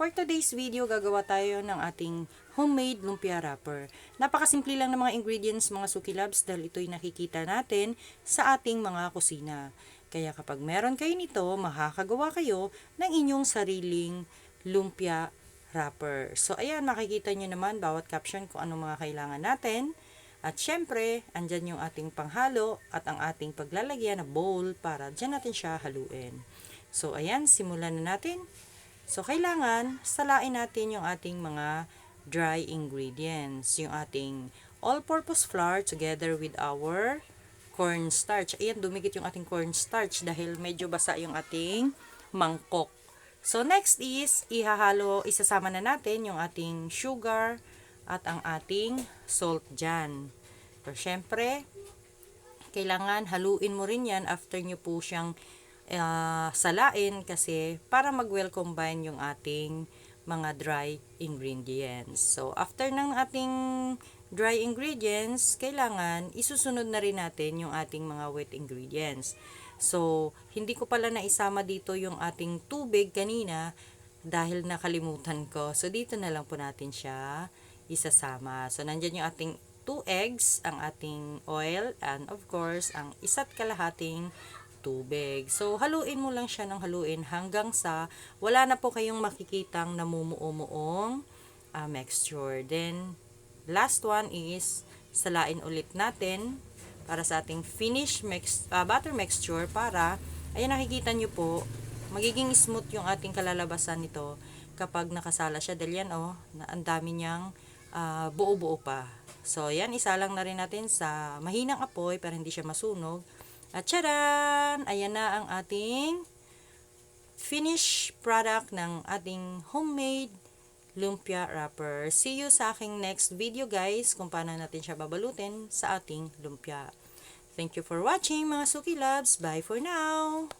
For today's video, gagawa tayo ng ating homemade lumpia wrapper. Napakasimple lang ng mga ingredients mga Suki Loves dahil ito'y nakikita natin sa ating mga kusina. Kaya kapag meron kayo nito, makakagawa kayo ng inyong sariling lumpia wrapper. So ayan, makikita nyo naman bawat caption kung anong mga kailangan natin. At syempre, andyan yung ating panghalo at ang ating paglalagyan na bowl para dyan natin siya haluin. So ayan, simulan na natin. So, kailangan salain natin yung ating mga dry ingredients. Yung ating all-purpose flour together with our cornstarch. Ayan, dumikit yung ating cornstarch dahil medyo basa yung ating mangkok. So, next is, isasama na natin yung ating sugar at ang ating salt dyan. So, syempre, kailangan haluin mo rin yan after nyo po siyang salain kasi para mag-well combine yung ating mga dry ingredients. So, after ng ating dry ingredients, kailangan isusunod na rin natin yung ating mga wet ingredients. So, hindi ko pala naisama dito yung ating tubig kanina dahil nakalimutan ko. So, dito na lang po natin siya isasama. So, nandyan yung ating 2 eggs, ang ating oil, and of course, ang isa't kalahating tubig. So, haluin mo lang siya ng haluin hanggang sa wala na po kayong makikitang namumuo-muong mixture. Then, last one is salain ulit natin para sa ating finished butter mixture para, ayan nakikita nyo po, magiging smooth yung ating kalalabasan nito kapag nakasala siya. Dahil yan, ang dami niyang buo-buo pa. So, yan, isalang na rin natin sa mahinang apoy para hindi siya masunog. At tcharan! Ayan na ang ating finished product ng ating homemade lumpia wrapper. See you sa aking next video guys kung paano natin siya babalutin sa ating lumpia. Thank you for watching mga Suki Loves. Bye for now!